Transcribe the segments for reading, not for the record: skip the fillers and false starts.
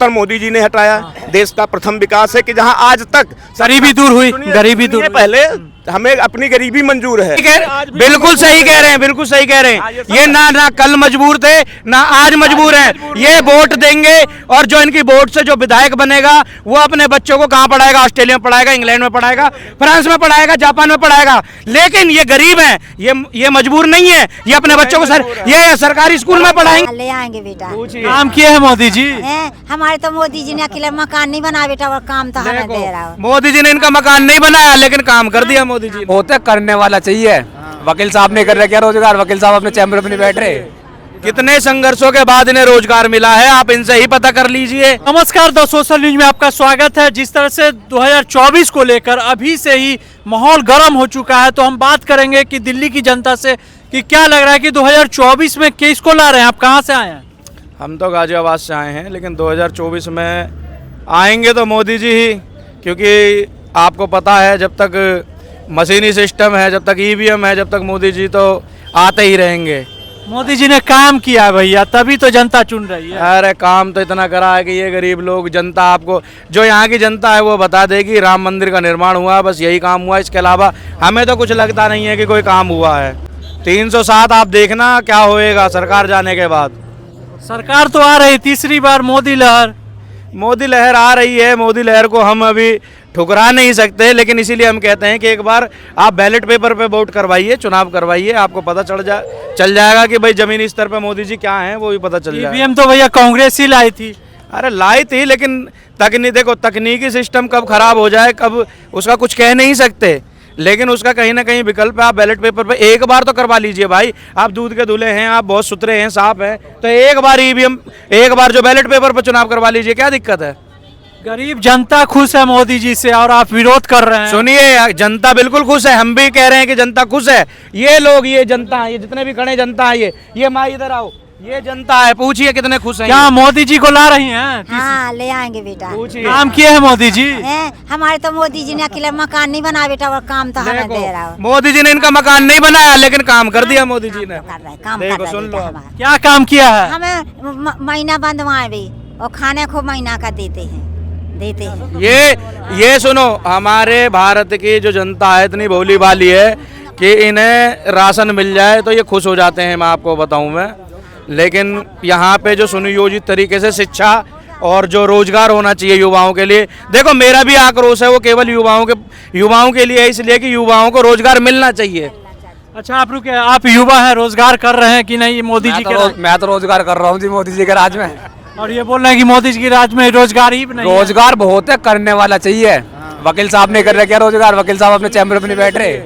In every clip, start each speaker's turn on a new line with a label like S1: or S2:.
S1: 75 मोदी जी ने हटाया। देश का प्रथम विकास है कि जहां आज तक
S2: गरीबी दूर हुई, गरीबी दूर हुई।
S1: पहले हमें अपनी गरीबी मंजूर है।
S3: बिल्कुल सही कह रहे हैं, बिल्कुल सही कह रहे हैं। ये ना कल मजबूर थे ना आज मजबूर हैं। ये वोट देंगे और जो इनकी वोट से जो विधायक बनेगा वो अपने बच्चों को कहाँ पढ़ाएगा? ऑस्ट्रेलिया में पढ़ाएगा, इंग्लैंड में पढ़ाएगा, फ्रांस में पढ़ाएगा, जापान में पढ़ाएगा। लेकिन ये गरीब हैं, ये मजबूर नहीं है। ये अपने बच्चों को ये सरकारी स्कूल में पढ़ाएंगे।
S4: ले आएंगे बेटा।
S2: काम किए हैं मोदी जी?
S4: हमारे तो मोदी जी ने अकेले मकान नहीं बना बेटा, और काम तो हमें दे रहा है।
S3: मोदी जी ने इनका मकान नहीं बनाया लेकिन काम कर दिया मोदी जी ने।
S5: होते करने वाला चाहिए। वकील साहब ने कर रहे क्या रोजगार? वकील साहब अपने चैम्बर में नहीं बैठ रहे।
S3: कितने संघर्षों के बाद इन्हें रोजगार मिला है, आप इनसे ही पता कर लीजिए।
S2: नमस्कार, द सोशल न्यूज में आपका स्वागत है। जिस तरह से 2024 को लेकर अभी से ही माहौल गर्म हो चुका है, तो हम बात करेंगे कि दिल्ली की जनता से कि क्या लग रहा है कि 2024 में किसको ला रहे हैं। आप कहाँ से आए हैं?
S3: हम तो गाजियाबाद से आए हैं, लेकिन 2024 में आएंगे तो मोदी जी ही, क्योंकि आपको पता है जब तक मशीनी सिस्टम है, जब तक ईवीएम है, जब तक मोदी जी तो आते ही रहेंगे।
S2: मोदी जी ने काम किया है भैया, तभी तो जनता चुन रही है।
S3: अरे काम तो इतना करा है कि ये गरीब लोग, जनता आपको जो यहाँ की जनता है वो बता देगी। राम मंदिर का निर्माण हुआ, बस यही काम हुआ। इसके अलावा हमें तो कुछ लगता नहीं है कि कोई काम हुआ है। 307 आप देखना क्या होएगा सरकार जाने के बाद।
S2: सरकार तो आ रही, तीसरी बार मोदी लहर
S3: आ रही है। मोदी लहर को हम अभी ठुकरा नहीं सकते, लेकिन इसीलिए हम कहते हैं कि एक बार आप बैलेट पेपर पे वोट करवाइए, चुनाव करवाइए, आपको पता चल जाएगा कि भाई जमीनी स्तर पे मोदी जी क्या हैं, वो भी पता चल जाएगा।
S2: ईवीएम तो भैया कांग्रेस ही लाई थी।
S3: अरे लाई थी, लेकिन देखो तकनीकी सिस्टम कब खराब हो जाए, कब उसका कुछ कह नहीं सकते। लेकिन उसका कहीं ना कहीं विकल्प है। आप बैलेट पेपर पे एक बार तो करवा लीजिए भाई। आप दूध के धुले हैं, आप बहुत सुथरे हैं, साफ हैं, तो एक बार ईवीएम, एक बार जो बैलेट पेपर पे चुनाव करवा लीजिए, क्या दिक्कत है?
S2: गरीब जनता खुश है मोदी जी से और आप विरोध कर रहे हैं।
S3: सुनिए, जनता बिल्कुल खुश है, हम भी कह रहे हैं कि जनता खुश है। ये लोग, ये जनता है, ये जितने भी खड़े जनता है, ये माँ इधर आओ, ये जनता है, पूछिए कितने खुश हैं।
S2: क्या मोदी जी को ला रही हैं?
S4: हाँ, ले आएंगे बेटा।
S2: काम किए हैं मोदी जी?
S4: हमारे तो मोदी जी ने अकेले मकान नहीं बना बेटा, और काम तो हमें दे रहा है।
S3: मोदी जी ने इनका मकान नहीं बनाया लेकिन काम कर दिया मोदी जी ने।
S4: देखो
S3: सुन लो,
S2: क्या काम किया है?
S4: हमें महीना बंधवाए भी, और खाने को महीना का देते हैं।
S3: ये सुनो, हमारे भारत की जो जनता है इतनी भोली भाली है कि इन्हें राशन मिल जाए तो ये खुश हो जाते हैं। मैं आपको बताऊं मैं, लेकिन यहाँ पे जो सुनियोजित तरीके से शिक्षा और जो रोजगार होना चाहिए युवाओं के लिए, देखो मेरा भी आक्रोश है, वो केवल युवाओं के लिए है, इसलिए कि युवाओं को रोजगार मिलना चाहिए।
S2: अच्छा, आप रुके, आप युवा हैं, रोजगार कर रहे हैं कि नहीं मोदी जी के?
S5: मैं तो रोजगार कर रहा हूँ जी मोदी जी के राज में।
S2: और ये बोल रहे हैं कि मोदी जी के राज में रोजगार ही नहीं है।
S5: रोजगार बहुत है, करने वाला चाहिए। वकील साहब ने कर रहे क्या रोजगार? वकील साहब अपने चैम्बर में नहीं बैठ रहे।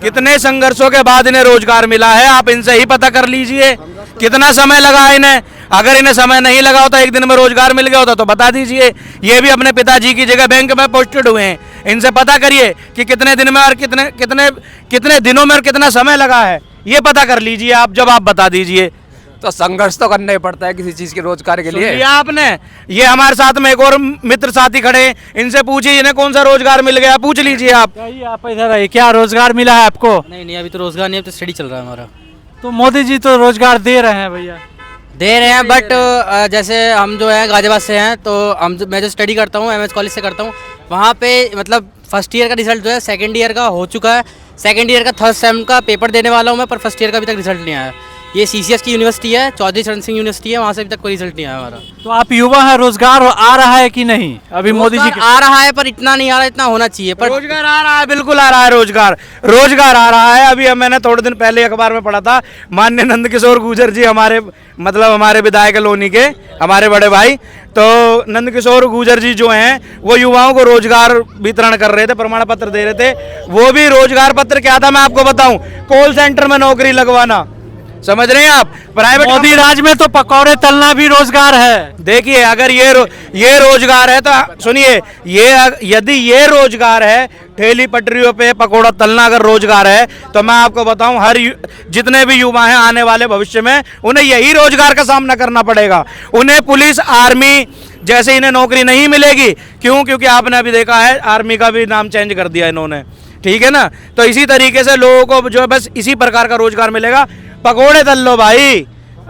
S3: कितने संघर्षों के बाद इन्हें रोजगार मिला है, आप इनसे ही पता कर लीजिए। कितना समय लगा इन्हें? अगर इन्हें समय नहीं लगा होता, एक दिन में रोजगार मिल गया होता तो बता दीजिए। ये भी अपने पिताजी की जगह बैंक में पोस्टेड हुए हैं, इनसे पता करिए कि कितने दिन में और कितने दिनों में और कितना समय लगा है, ये पता कर लीजिए आप, जब आप बता दीजिए।
S5: तो संघर्ष तो करना ही पड़ता है किसी चीज के रोजगार के लिए।
S3: आपने ये हमारे साथ में एक और मित्र साथी खड़े हैं, इनसे पूछिए इन्हें कौन सा रोजगार मिल गया, पूछ लीजिए आप।
S2: आप इधर आइए, क्या रोजगार मिला है आपको?
S6: नहीं, अभी तो रोजगार नहीं है, तो स्टडी चल रहा है हमारा।
S2: तो मोदी जी तो रोजगार दे रहे हैं भैया।
S6: दे रहे हैं, बट जैसे हम जो है गाजियाबाद से हैं, तो मैं जो स्टडी करता हूँ एमएस कॉलेज से करता हूँ, वहाँ पे मतलब फर्स्ट ईयर का रिजल्ट जो है सेकंड ईयर का हो चुका है। सेकंड ईयर का थर्ड सेम का पेपर देने वाला हूँ मैं, पर फर्स्ट ईयर का अभी तक रिजल्ट नहीं आया। ये सीसीएस की यूनिवर्सिटी है, चौधरी चरण सिंह यूनिवर्सिटी है, वहाँ से अभी तक कोई रिजल्ट नहीं आया हमारा।
S2: तो आप युवा हैं, रोजगार आ रहा है कि नहीं? अभी मोदी जी
S6: आ रहा है, पर इतना नहीं आ रहा, इतना होना चाहिए। पर
S3: रोजगार आ रहा है, बिल्कुल आ रहा है, रोजगार आ रहा है। अभी मैंने थोड़े दिन पहले अखबार में पढ़ा था, माननीय नंदकिशोर गुर्जर जी, हमारे विधायक लोनी के हमारे बड़े भाई, तो नंदकिशोर गुर्जर जी जो हैं वो युवाओं को रोजगार वितरण कर रहे थे, प्रमाण पत्र दे रहे थे। वो भी रोजगार पत्र क्या था मैं आपको बताऊं, कॉल सेंटर में नौकरी लगवाना, समझ रहे हैं आप? प्राइवेट
S2: मोदी राज में तो पकौड़े तलना भी रोजगार है।
S3: देखिए, अगर ये रोजगार है तो सुनिए, यदि ये रोजगार है, ठेली पटरियों पे पकौड़ा तलना अगर रोजगार है, तो मैं आपको बताऊं जितने भी युवा हैं आने वाले भविष्य में उन्हें यही रोजगार का सामना करना पड़ेगा। उन्हें पुलिस, आर्मी जैसे इन्हें नौकरी नहीं मिलेगी। क्योंकि आपने अभी देखा है आर्मी का भी नाम चेंज कर दिया इन्होंने, ठीक है ना? तो इसी तरीके से लोगों को जो है बस इसी प्रकार का रोजगार मिलेगा। पकोड़े तल लो भाई,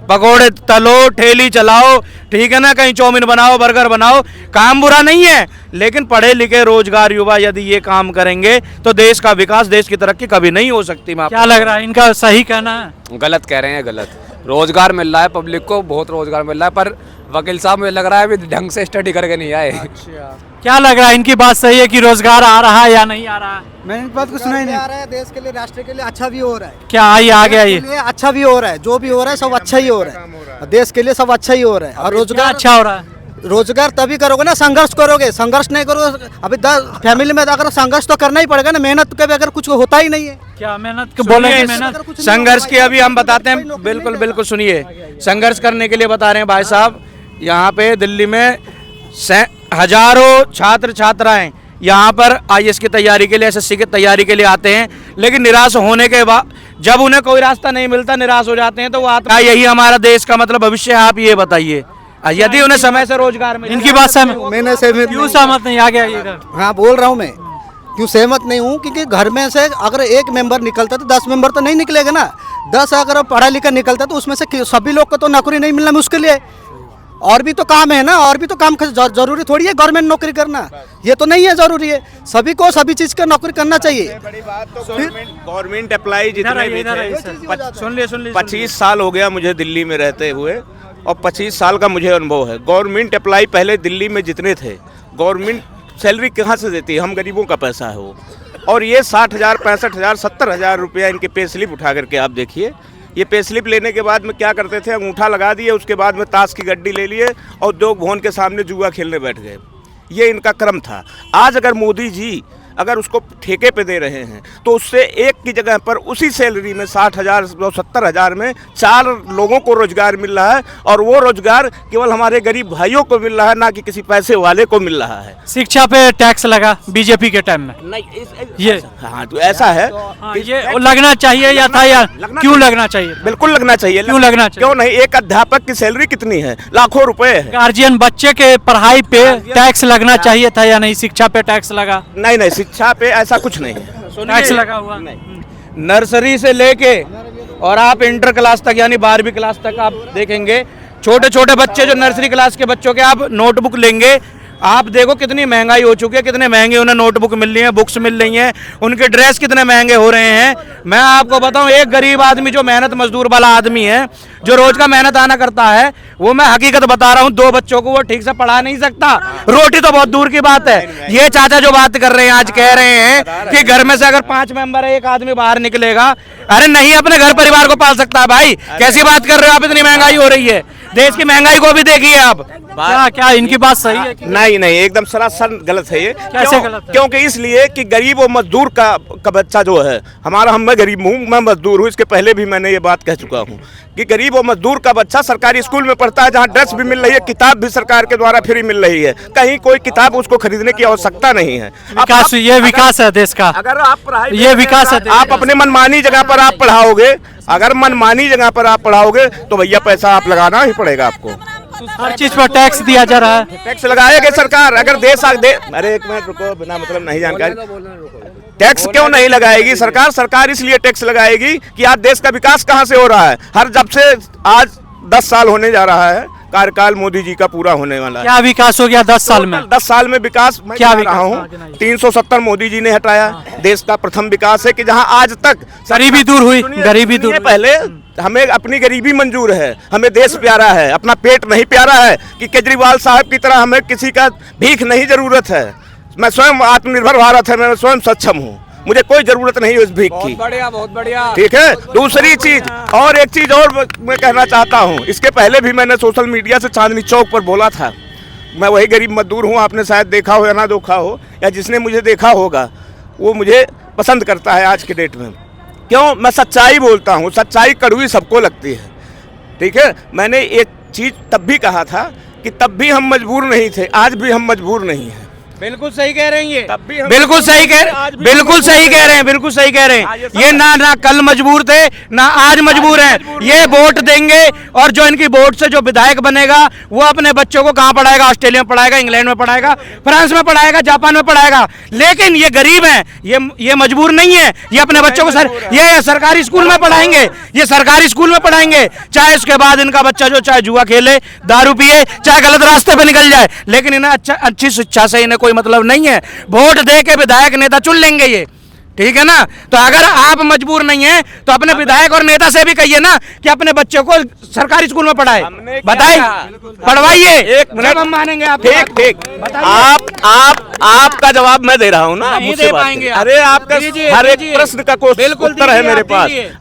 S3: पकोड़े तलो, ठेली चलाओ, ठीक है ना, कहीं चाउमीन बनाओ, बर्गर बनाओ, काम बुरा नहीं है, लेकिन पढ़े लिखे रोजगार युवा यदि ये काम करेंगे तो देश का विकास, देश की तरक्की कभी नहीं हो सकती। मैं
S2: क्या लग रहा है, इनका सही कहना है?
S5: गलत कह रहे हैं, गलत। रोजगार मिल रहा है पब्लिक को, बहुत रोजगार मिल रहा है, पर वकील साहब मुझे लग रहा है अभी ढंग से स्टडी करके नहीं आए।
S2: क्या लग रहा है, इनकी बात सही है कि रोजगार आ रहा है या नहीं आ रहा है?
S7: मैंने इस बात को सुना ही नहीं। आ रहा है, देश के लिए, राष्ट्र के लिए अच्छा भी हो रहा है।
S2: क्या आइए आ गया ये?
S7: देश के लिए अच्छा भी हो रहा है, जो भी हो रहा है सब अच्छा ही हो रहा है, देश के लिए सब अच्छा ही हो रहा है। और
S2: क्या
S7: रोजगार
S2: अच्छा हो रहा है?
S7: रोजगार तभी करोगे ना, संघर्ष करोगे, संघर्ष नहीं करोगे। अभी फैमिली में अगर संघर्ष तो करना ही पड़ेगा ना, मेहनत के बगैर कुछ होता ही नहीं है।
S2: क्या मेहनत बोलेंगे? मेहनत
S3: संघर्ष की अभी हम बताते हैं, बिल्कुल बिल्कुल सुनिए। संघर्ष करने के लिए बता रहे हैं भाई साहब, यहाँ पे दिल्ली में हजारों छात्र छात्राएं यहाँ पर आईएएस की तैयारी के लिए, एसएससी की तैयारी के लिए आते हैं, लेकिन निराश होने के बाद जब उन्हें कोई रास्ता नहीं मिलता, निराश हो जाते हैं, तो वो आत्मा, यही हमारा देश का मतलब भविष्य है। आप ये बताइए, यदि उन्हें समय से रोजगार मिले।
S2: इनकी बात सहमत?
S7: मैंने सहमत
S2: क्यों सहमत नहीं? आ गया ये इधर।
S7: हाँ बोल रहा हूँ मैं, क्यों सहमत नहीं हूँ, क्योंकि घर में से अगर एक मेंबर निकलता तो 10 मेंबर तो नहीं निकलेगा ना। 10 अगर पढ़ा लिखा निकलता तो उसमें से सभी लोग को तो नौकरी नहीं मिलना मुश्किल है। और भी तो काम है ना, और भी तो काम जरूरी थोड़ी है गवर्नमेंट नौकरी करना, ये तो नहीं है जरूरी है। सभी को सभी चीज का नौकरी करना चाहिए।
S1: बड़ी बात तो गवर्नमेंट अप्लाई जितने भी थे,
S3: सुन लिए
S1: 25 साल हो गया मुझे दिल्ली में रहते हुए, और 25 साल का मुझे अनुभव है। गवर्नमेंट अप्लाई पहले दिल्ली में जितने थे, गवर्नमेंट सैलरी कहाँ से देती है? हम गरीबों का पैसा है वो। और ये 60,000, 65,000, 70,000 रुपया इनके पे स्लिप उठा करके आप देखिए। ये पे स्लिप लेने के बाद में क्या करते थे? अंगूठा लगा दिए, उसके बाद में ताश की गड्डी ले लिए और उद्योग भवन के सामने जुआ खेलने बैठ गए। ये इनका क्रम था। आज अगर मोदी जी अगर उसको ठेके पे दे रहे हैं तो उससे एक की जगह पर उसी सैलरी में 60,000 और 70,000 में 4 लोगों को रोजगार मिल रहा है, और वो रोजगार केवल हमारे गरीब भाइयों को मिल रहा है, ना कि किसी पैसे वाले को मिल रहा है।
S2: शिक्षा पे टैक्स लगा बीजेपी के टाइम में,
S1: नहीं
S2: ये
S1: हाँ तो ऐसा है
S2: हाँ, ये लगना चाहिए या था, या क्यों लगना चाहिए?
S1: बिल्कुल लगना चाहिए।
S2: क्यों लगना चाहिए?
S1: क्यों नहीं? एक अध्यापक की सैलरी कितनी है? लाखों रुपए है।
S2: गार्जियन बच्चे के पढ़ाई पे टैक्स लगना चाहिए था या नहीं? शिक्षा पे टैक्स लगा?
S1: नहीं, शिक्षा पे ऐसा कुछ नहीं है।
S2: टैक्स लगा हुआ
S3: नर्सरी से लेके और आप इंटर क्लास तक यानी 12वीं क्लास तक आप देखेंगे, छोटे छोटे बच्चे जो नर्सरी क्लास के बच्चों के आप नोटबुक लेंगे, आप देखो कितनी महंगाई हो चुकी है, कितने महंगे उन्हें नोटबुक मिल रही है, बुक्स मिल रही हैं, उनके ड्रेस कितने महंगे हो रहे हैं। मैं आपको बताऊं, एक गरीब आदमी जो मेहनत मजदूर वाला आदमी है, जो रोज का मेहनत आना करता है, वो मैं हकीकत बता रहा हूं, 2 बच्चों को वो ठीक से पढ़ा नहीं सकता। रोटी तो बहुत दूर की बात है। ये चाचा जो बात कर रहे हैं आज, कह रहे हैं कि घर में से अगर 5 मेंबर है, एक आदमी बाहर निकलेगा, अरे नहीं, अपने घर परिवार को पाल सकता है भाई। कैसी बात कर रहे हो आप? इतनी महंगाई हो रही है, देश की महंगाई को भी देखिए आप।
S2: क्या इनकी बात सही है?
S1: नहीं, एकदम सरासर गलत है ये।
S2: कैसे गलत है?
S1: क्योंकि इसलिए कि गरीब और मजदूर का बच्चा जो है हमारा, मैं गरीब हूँ, मैं मजदूर हूँ, इसके पहले भी मैंने ये बात कह चुका हूँ कि गरीब और मजदूर का बच्चा सरकारी स्कूल में पढ़ता है, जहाँ ड्रेस भी मिल रही है, किताब भी सरकार के द्वारा फ्री मिल रही है, कहीं कोई किताब उसको खरीदने की आवश्यकता नहीं है।
S2: विकास, ये विकास है देश का।
S1: अगर आप पढ़ाई,
S2: ये विकास है।
S1: आप अपने मनमानी जगह पर आप पढ़ाओगे, अगर मनमानी जगह पर आप पढ़ाओगे तो भैया पैसा आप लगाना ही पड़ेगा आपको।
S2: हर चीज पर टैक्स दिया जा रहा है।
S1: टैक्स लगाएगी सरकार। अगर देश अरे एक मिनट रुको, बिना मतलब नहीं जानकारी। टैक्स क्यों नहीं लगाएगी सरकार? सरकार इसलिए टैक्स लगाएगी कि आज देश का विकास कहाँ से हो रहा है। जब से आज 10 साल होने जा रहा है, कार्यकाल मोदी जी का पूरा होने वाला है।
S2: क्या विकास हो गया 10 साल में?
S1: 10 साल में विकास मैं
S2: क्या
S1: रहा हूँ। 370 मोदी जी ने हटाया। देश का प्रथम विकास है कि जहाँ आज तक
S2: गरीबी दूर हुई। गरीबी दूर
S1: पहले हमें अपनी गरीबी मंजूर है, हमें देश प्यारा है, अपना पेट नहीं प्यारा है कि केजरीवाल साहब की तरह हमें किसी का भीख नहीं जरूरत है। मैं स्वयं आत्मनिर्भर भारत है, मैं स्वयं सक्षम हूँ, मुझे कोई जरूरत नहीं है उस भीख की।
S5: बहुत बढ़िया।
S1: ठीक है। दूसरी चीज, और एक चीज और मैं कहना चाहता हूँ। इसके पहले भी मैंने सोशल मीडिया से चांदनी चौक पर बोला था, मैं वही गरीब मजदूर हूँ, आपने शायद देखा हो या ना देखा हो, या जिसने मुझे देखा होगा वो मुझे पसंद करता है आज के डेट में। क्यों? मैं सच्चाई बोलता हूँ। सच्चाई कड़वी सबको लगती है, ठीक है। मैंने एक चीज तब भी कहा था कि तब भी हम मजबूर नहीं थे, आज भी हम मजबूर नहीं हैं।
S3: बिल्कुल सही कह रहे हैं ये,
S1: तब भी हम
S3: बिल्कुल सही कह
S1: आज भी
S3: बिल्कुल सही कह रहे हैं, बिल्कुल सही कह रहे
S1: हाँ, ये
S3: हैं।
S1: सब
S3: ये ना कल मजबूर थे ना आज मजबूर हैं। ये वोट देंगे और जो इनकी वोट से जो विधायक बनेगा वो अपने बच्चों को कहाँ पढ़ाएगा, ऑस्ट्रेलिया में पढ़ाएगा, इंग्लैंड में पढ़ाएगा, फ्रांस में पढ़ाएगा, जापान में पढ़ाएगा। लेकिन ये गरीब हैं, ये मजबूर नहीं है, ये अपने बच्चों को ये सरकारी स्कूल में पढ़ाएंगे, ये सरकारी स्कूल में पढ़ाएंगे, चाहे उसके बाद इनका बच्चा जो चाहे जुआ खेले, दारू पिए, चाहे गलत रास्ते पे निकल जाए, लेकिन इन्हें अच्छी शिक्षा से इन्हें कोई मतलब नहीं है। वोट दे के विधायक नेता चुन लेंगे ये, ठीक है ना। तो अगर आप मजबूर नहीं है तो अपने विधायक और नेता से भी कहिए ना कि अपने बच्चों को सरकारी स्कूल में पढ़ाए,
S1: हमने क्या
S3: बताइए,
S1: कहा?
S3: पढ़वाइए,
S1: एक मिनट,
S3: जब हम मानेंगे आप।
S1: ठीक आपका जवाब मैं दे रहा हूँ ना,
S3: नहीं
S1: मुझसे
S3: दे
S1: बात
S3: पाएंगे
S1: करिए।
S3: आप।
S1: अरे आपका
S3: दीजिए,
S1: हर एक
S3: दीजिए।
S1: प्रश्न का
S3: बिल्कुल
S1: उत्तर है
S3: दीजिए,
S1: मेरे
S3: आप
S1: पास।
S3: दीजिए।